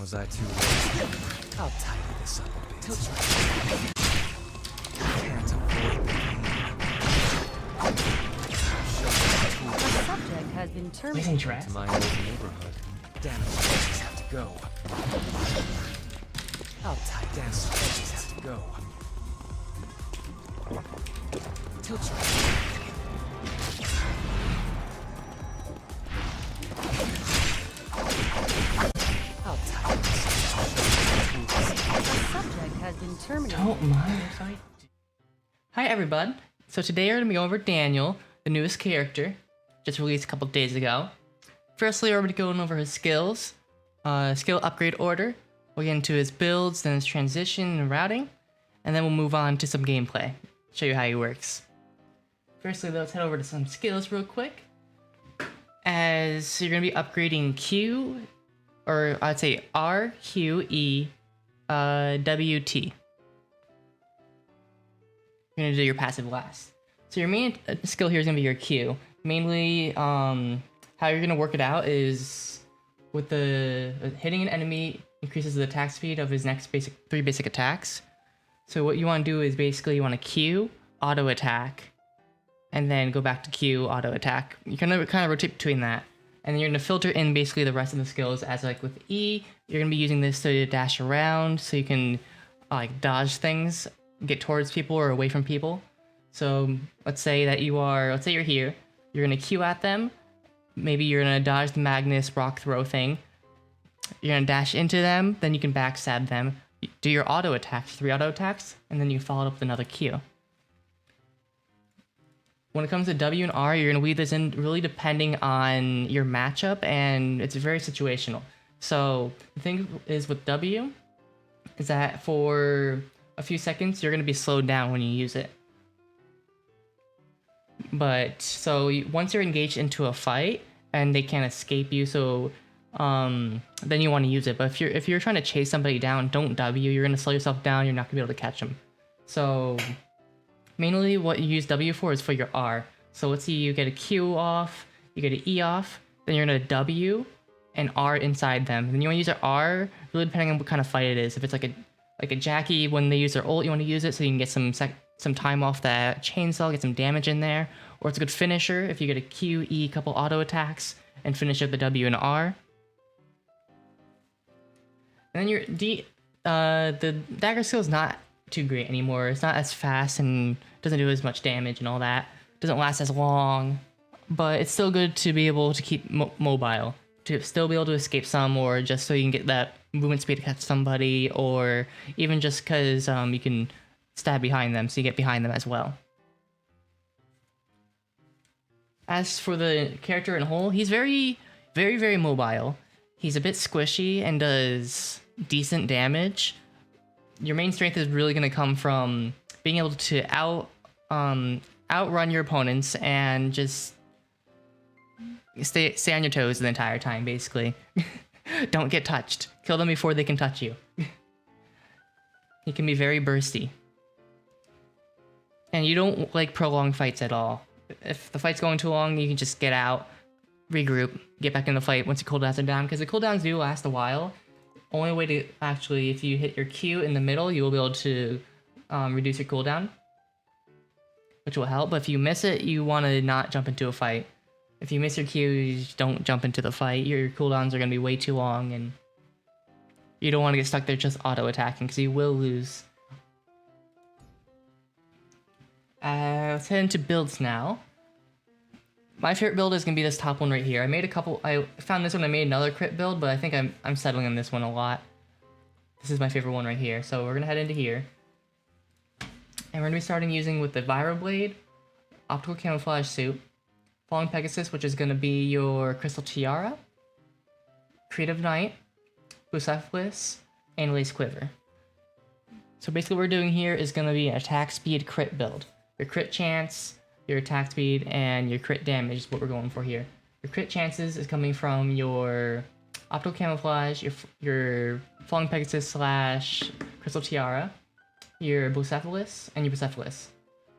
Was I too late? I'll tidy this up a bit. Can't avoid the The subject has been terminated. to my old neighborhood. Damn it, these have to go. I'll tidy down. These have to go. Tilt your I'll tidy this up. The subject has been terminated. Don't mind if I do. Hi everyone. So today we're going to be going over Daniel, the newest character, just released a couple days ago. Firstly, we're going to be going over his skills, skill upgrade order. We'll get into his builds, then his transition and routing, and then we'll move on to some gameplay, show you how he works. Firstly, let's head over to some skills real quick. As you're going to be upgrading Q, or I'd say R, Q, E, W, T. You're going to do your passive last. So your main skill here is going to be your Q. Mainly, how you're going to work it out is with the hitting an enemy increases the attack speed of his next three basic attacks. So what you want to do is basically you want to Q, auto attack, and then go back to Q, auto attack. You kind of rotate between that. And then you're going to filter in basically the rest of the skills as like with E, you're going to be using this to dash around so you can like dodge things, get towards people or away from people. So let's say you're here, you're going to Q at them, maybe you're going to dodge the Magnus rock throw thing, you're going to dash into them, then you can backstab them, do your auto attacks, 3 auto attacks, and then you follow it up with another Q. When it comes to W and R, you're going to leave this in really depending on your matchup, and it's very situational. So the thing is with W, is that for a few seconds, you're going to be slowed down when you use it. But, so once you're engaged into a fight, and they can't escape you, so then you want to use it. But if you're trying to chase somebody down, don't W, you're going to slow yourself down, you're not going to be able to catch them. So mainly what you use W for is for your R. So let's see, you get a Q off, you get an E off, then you're gonna W and R inside them. Then you want to use your R, really depending on what kind of fight it is. If it's like a Jackie, when they use their ult, you want to use it so you can get some time off that chainsaw, get some damage in there. Or it's a good finisher if you get a Q, E, couple auto attacks, and finish up the W and R. And then your D, the dagger skill is not too great anymore. It's not as fast and doesn't do as much damage and all that. Doesn't last as long, but it's still good to be able to keep mobile, to still be able to escape some, or just so you can get that movement speed to catch somebody, or even just because you can stab behind them, so you get behind them as well. As for the character in whole, he's very, very, very mobile. He's a bit squishy and does decent damage. Your main strength is really going to come from being able to outrun your opponents and just stay on your toes the entire time, basically. Don't get touched. Kill them before they can touch you. He can be very bursty. And you don't like prolonged fights at all. If the fight's going too long, you can just get out, regroup, get back in the fight once your cooldowns are down, because the cooldowns do last a while. Only way to actually, if you hit your Q in the middle, you will be able to reduce your cooldown, which will help. But if you miss it, you want to not jump into a fight. If you miss your Q, you just don't jump into the fight. Your cooldowns are going to be way too long, and you don't want to get stuck there just auto-attacking, because you will lose. Let's head into builds now. My favorite build is going to be this top one right here. I found this one, I made another crit build, but I think I'm settling on this one a lot. This is my favorite one right here. So we're going to head into here. And we're going to be starting using with the Vibroblade, Optical Camouflage Suit, Falling Pegasus, which is going to be your Crystal Tiara, Creative Knight, Bucephalus, and Lace Quiver. So basically what we're doing here is going to be an attack speed crit build. Your crit chance, your attack speed, and your crit damage is what we're going for here. Your crit chances is coming from your Optical Camouflage, your Falling Pegasus / Crystal Tiara, your Bucephalus, and your Bucephalus.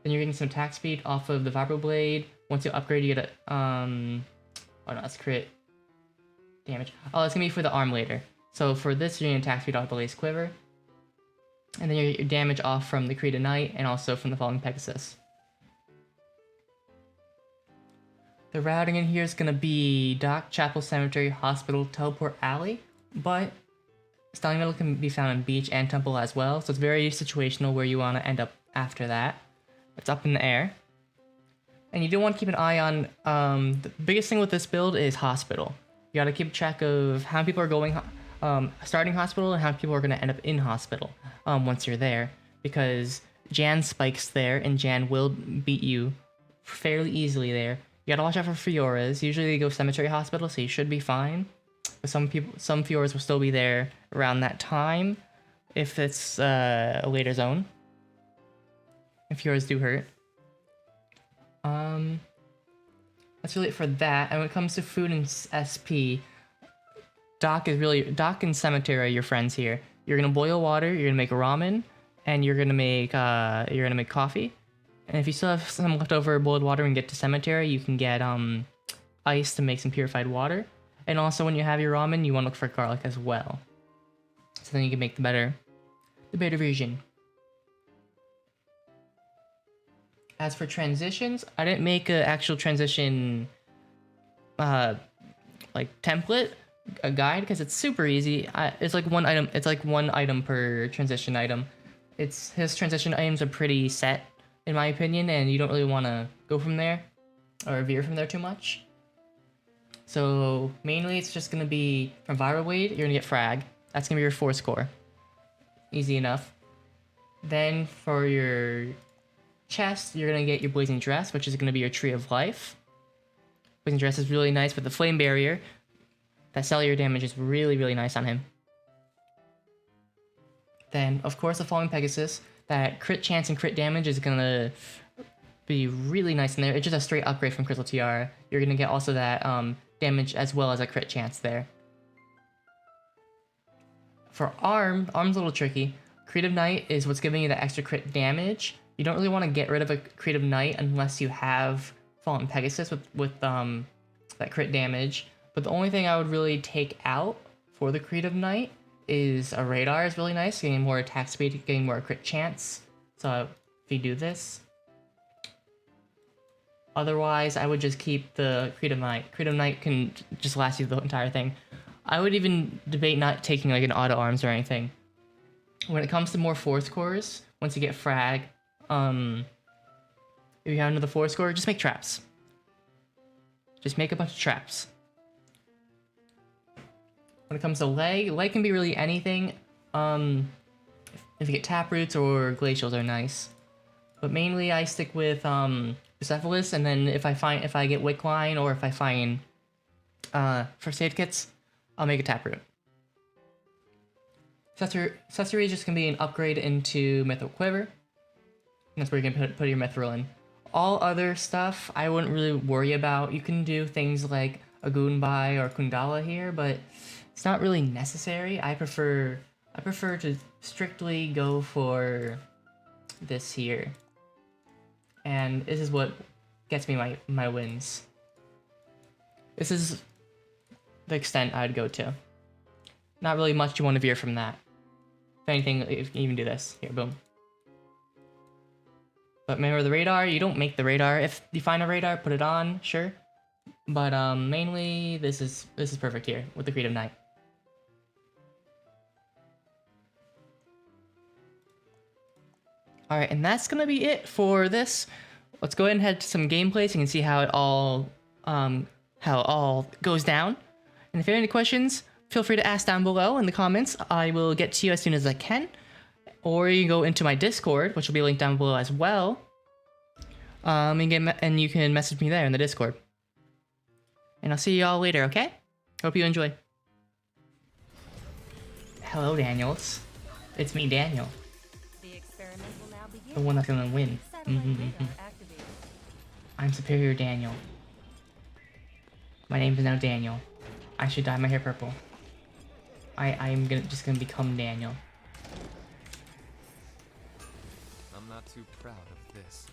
Then you're getting some attack speed off of the Vibroblade. Once you upgrade, you get a, oh no, that's crit damage. Oh, it's gonna be for the arm later. So for this, you're going to attack speed off the Blaze Quiver. And then your damage off from the Creed of Night and also from the Falling Pegasus. The routing in here is going to be Dock, Chapel, Cemetery, Hospital, Teleport, Alley. But Styling Metal can be found in Beach and Temple as well. So it's very situational where you want to end up after that. It's up in the air. And you do want to keep an eye on, the biggest thing with this build is Hospital. You got to keep track of how many people are going, starting Hospital and how many people are going to end up in Hospital once you're there. Because Jan spikes there and Jan will beat you fairly easily there. You gotta watch out for Fioras. Usually they go Cemetery Hospital, so you should be fine. But some Fioras will still be there around that time if it's a later zone. And Fioras do hurt. That's really it for that. And when it comes to food and SP, Dock and Cemetery are your friends here. You're gonna boil water, you're gonna make ramen, and you're gonna make coffee. And if you still have some leftover boiled water and get to Cemetery, you can get ice to make some purified water. And also when you have your ramen, you want to look for garlic as well. So then you can make the better version. As for transitions, I didn't make an actual transition like template, a guide, because it's super easy. It's like one item. It's like one item per transition item. His transition items are pretty set, in my opinion, and you don't really want to go from there or veer from there too much. So mainly it's just going to be from Viral Wade, you're going to get Frag. That's going to be your force core. Easy enough. Then for your chest, you're going to get your Blazing Dress, which is going to be your Tree of Life. Blazing Dress is really nice with the Flame Barrier. That cellular damage is really, really nice on him. Then, of course, the Falling Pegasus. That crit chance and crit damage is gonna be really nice in there. It's just a straight upgrade from Crystal Tiara. You're gonna get also that damage as well as a crit chance there. For Arm's a little tricky. Creative Knight is what's giving you the extra crit damage. You don't really want to get rid of a Creative Knight unless you have Fallen Pegasus with that crit damage. But the only thing I would really take out for the Creative Knight is a Radar is really nice, getting more attack speed, getting more crit chance. So if you do this. Otherwise, I would just keep the Creative Knight. Creative Knight can just last you the entire thing. I would even debate not taking like an auto arms or anything. When it comes to more force cores, once you get frag, if you have another force core, just make traps. Just make a bunch of traps. When it comes to leg can be really anything. If you get taproots or glacials are nice, but mainly I stick with Bucephalus, and then if I get Wickline or if I find first aid kits, I'll make a taproot. Accessory is just gonna be an upgrade into Mithril Quiver. And that's where you're gonna put your Mithril in. All other stuff I wouldn't really worry about. You can do things like a Goonbai or Kundala here, but it's not really necessary. I prefer to strictly go for this here. And this is what gets me my wins. This is the extent I'd go to. Not really much you want to veer from that. If anything, if you even do this. Here, boom. But remember the radar, you don't make the radar. If you find a radar, put it on, sure. But mainly this is perfect here with the Creative Knight. Alright, and that's gonna be it for this. Let's go ahead and head to some gameplay so you can see how it all goes down. And if you have any questions, feel free to ask down below in the comments. I will get to you as soon as I can. Or you can go into my Discord, which will be linked down below as well. And you can message me there in the Discord. And I'll see you all later, okay? Hope you enjoy. Hello, Daniels. It's me, Daniel. The experiment will now begin. The one that's gonna win. Satellite radar activated. I'm Superior Daniel. My name is now Daniel. I should dye my hair purple. I'm just gonna become Daniel. I'm not too proud of this.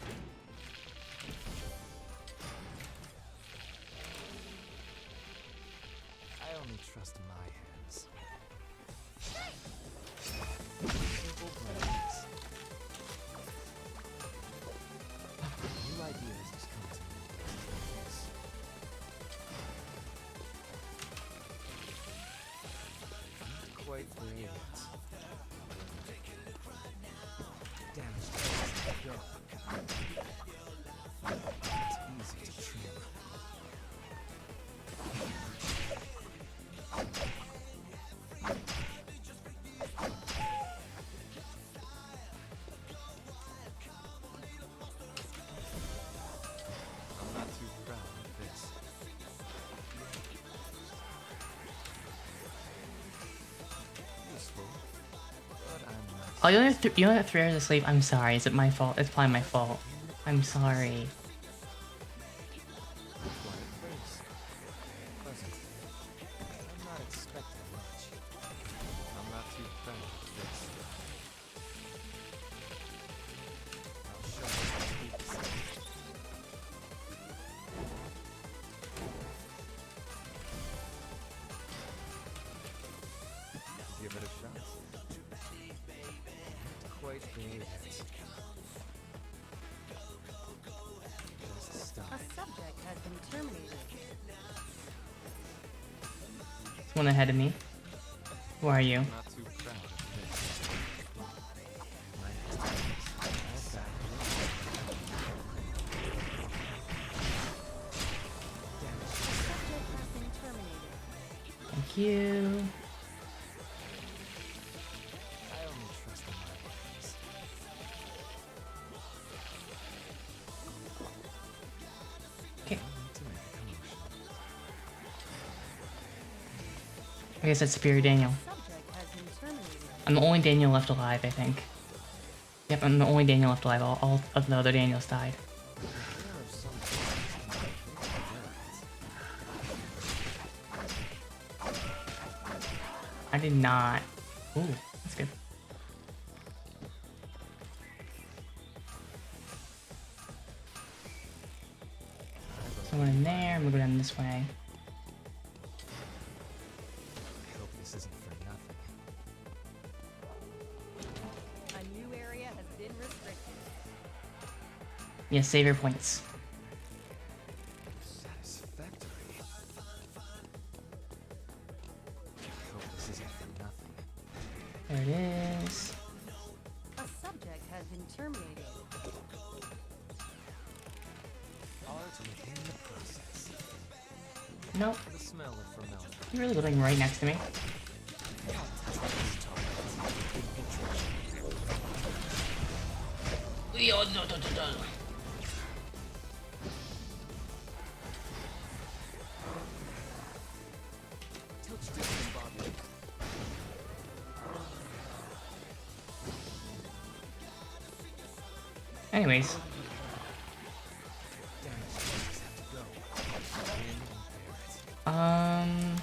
I only trust my hands. quite there yet. Damage has to go. It's easy to trim. I'm not too proud of this. Useful, but I'm not. Oh, you only have 3 hours of sleep. I'm sorry. Is it my fault? It's probably my fault. I'm sorry. Quiet place. Pleasant. I'm not expecting much. I'm not too proud of this. I'll show you my tweaks. Give it a shot. Quite there yet. Just stop. A subject has been terminated. There's one ahead of me. Who are you? I'm not too proud of this. My next all back. Subject has been terminated. Thank you. I only trust in my weapons. Okay. No need to make a commotion. I guess that's Superior Daniel. Subject has been terminated. I'm the only Daniel left alive, I think. Yep, I'm the only Daniel left alive. All of the other Daniels died. The hair of some things I did not. Ooh, that's good. Someone in there. I'm gonna go down this way. I hope this isn't for nothing. A new area has been restricted. Yes, save your points. Satisfactory. I hope this isn't for nothing. There it is. A subject has been terminated. Art within the process. Nope. The smell of formaldehyde. You're really living right next to me. Anyways, I'll make you feel the pain.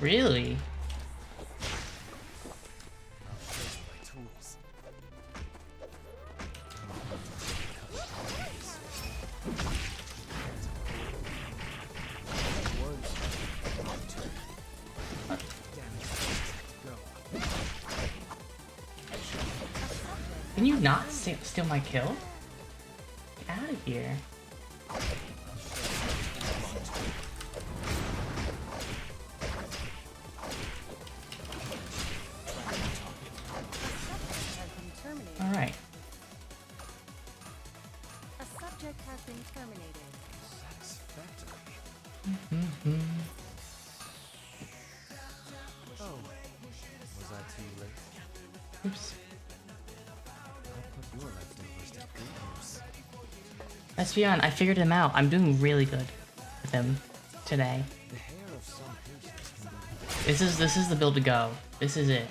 really? I'll show you my tools. Can you not steal my kill? Get out of here. Has been terminated. Alright. A subject has been terminated. Satisfactory. Mm-hmm. Oh, was I too late? Oops. I'll put your leftovers to good use. Let's be honest, I figured him out. I'm doing really good with him today. The hair of some patients can be This is the build to go. This is it.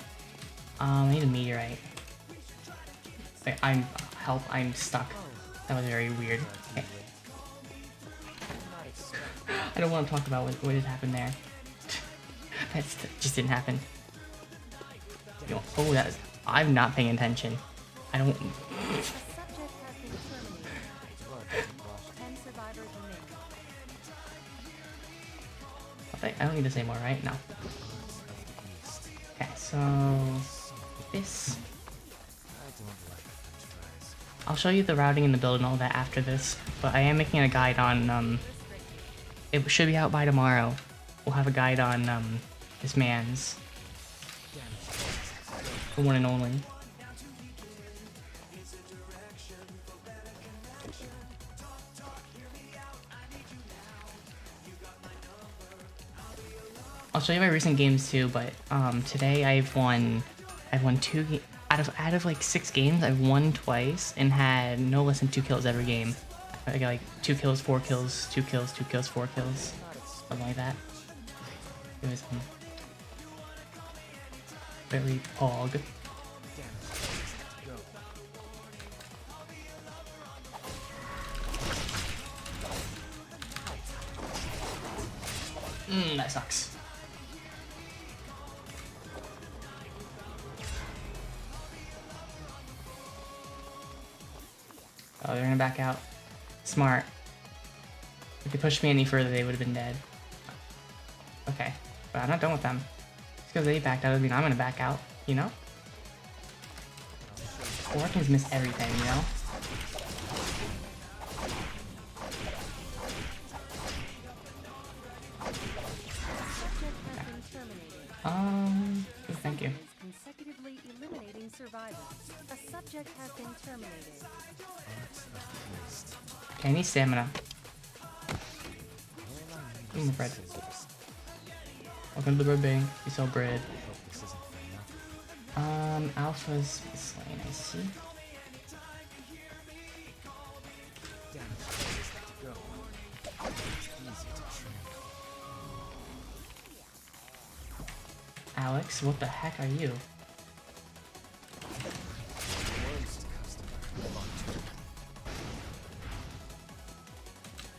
I need a meteorite. Wait, I'm stuck. That was very weird. Okay. I don't want to talk about what had happened there. That just didn't happen. You know, oh, I'm not paying attention. I don't. A subject has been terminated. 10 survivors remain. I don't need to say more, right? No. Okay, so this. I don't like French fries. I'll show you the routing and the build and all that after this, but I am making a guide on It should be out by tomorrow. We'll have a guide on this man's. The one and only. I'll show you my recent games too, but today I've won 2 out of like 6 games. I've won twice and had no less than 2 kills every game. I got like 2 kills, 4 kills, 2 kills, 2 kills, 4 kills, something like that. It was very pog. That sucks. Oh, they're gonna back out. Smart. If they pushed me any further, they would have been dead. Okay, but I'm not done with them. Just because they backed out doesn't mean I'm gonna back out, you know? Orcans miss everything, you know? Thank you. Consecutively eliminating survivors. A subject has been terminated. Okay, I need stamina. Give me bread. Welcome to the bread bank. We sell bread. Alpha's slain, I see. Alex, what the heck are you?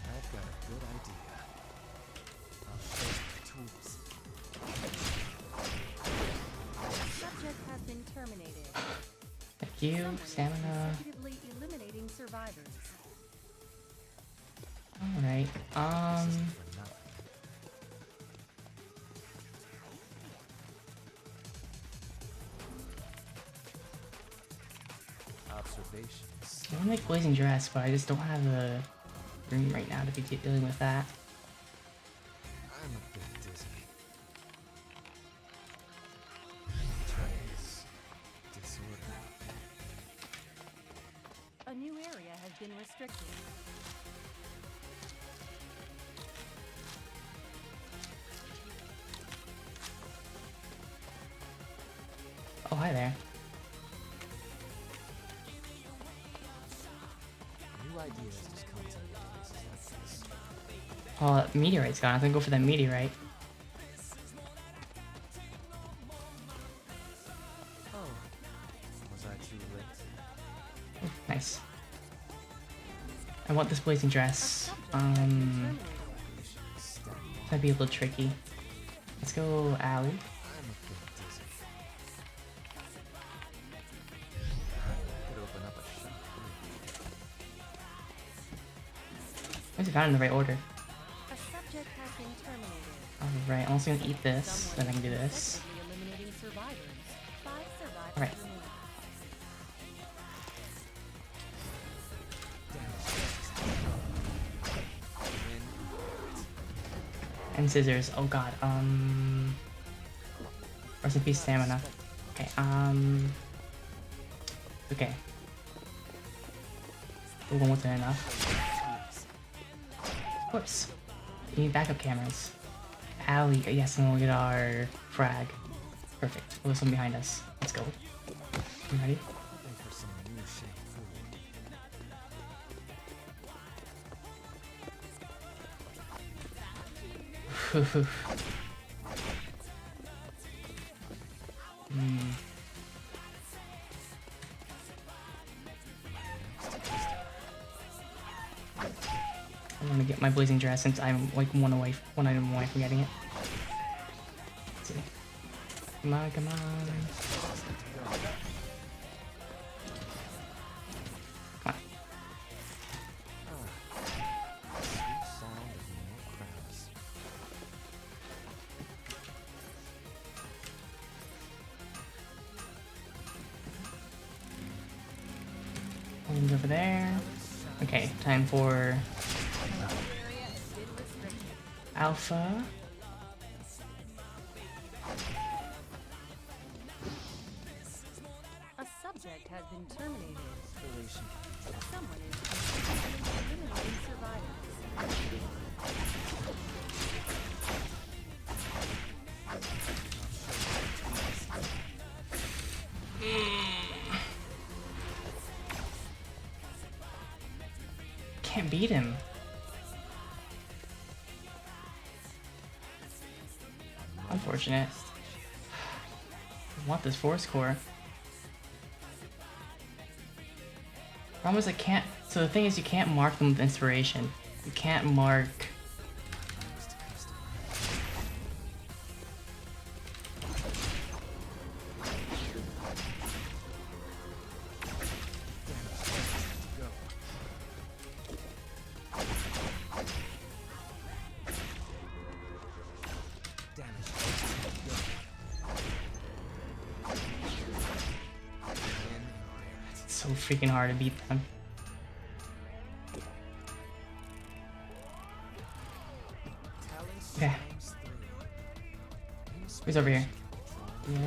I've got a good idea. I'll show you the tools. Subject has been terminated. Thank you, stamina. Consecutively eliminating survivors. Alright, Observations. I want to make blazing dress, but I just don't have the room right now to be dealing with that. I'm a bit dizzy. Trace. Disorder. A new area has been restricted. Oh, hi there. New ideas just come to me in places like this. Oh, that meteorite's gone. I think go for that meteorite. Oh. Was I too late? Nice. I want this blazing dress. Might be a little tricky. Let's go alley. I'm a bit dizzy. Could open up a shop. I just got in the right order. A subject has been terminated. Alright, I'm also gonna eat this, then I can do this. Consecutively eliminating survivors. 5 survivors Alright. remain. And scissors. Oh god. Rest in peace, stamina. Okay, okay. Ooh, one wasn't enough. Of course. We need backup cameras. Alley. Yes, and we'll get our frag. Perfect. Well, there's someone behind us. Let's go. You ready? Hoping for some new shampoo. I want to get my blazing dress since I'm like one item away from getting it. Let's see. Come on, come on. Come on. Sweet sound of no crabs. One's over there. Okay, time for Alpha. A subject has been terminated. Deletion. Someone is eliminating survivors. Can't beat him. Unfortunate. I want this force core. Problem is I can't. So the thing is, you can't mark them with inspiration. You can't mark. It's so freaking hard to beat them. Okay. Who's over here? Yeah.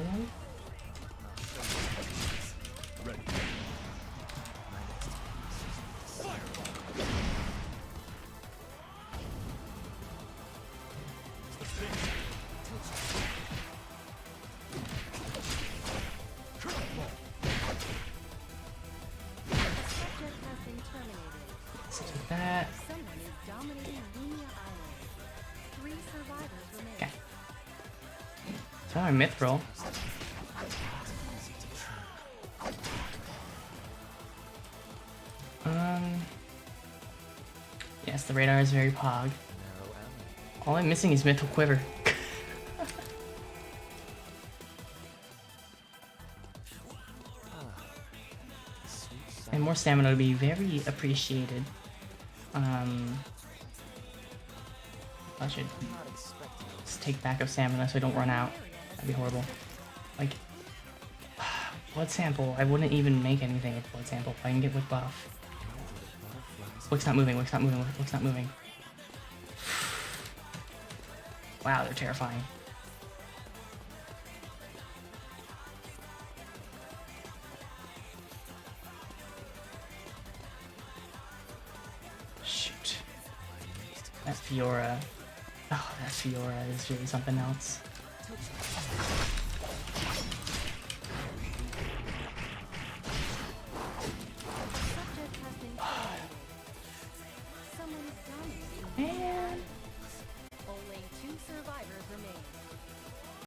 Subject has been terminated. So take that. Someone is dominating Lumia Island. 3 survivors remain. Okay. So my mithril. Yes, the radar is very pog. Narrow alley. All I'm missing is mithril quiver. Sweet sound. And more stamina would be very appreciated. I should Not expecting it. just take backup stamina so I don't run out. That'd be horrible. Like, blood sample. I wouldn't even make anything with blood sample if I can get with buff. Butterflies. Wick's not moving, Wick's not moving, Wick's not moving. Wow, they're terrifying. Shoot. That Fiora. Oh, that Fiora is really something else.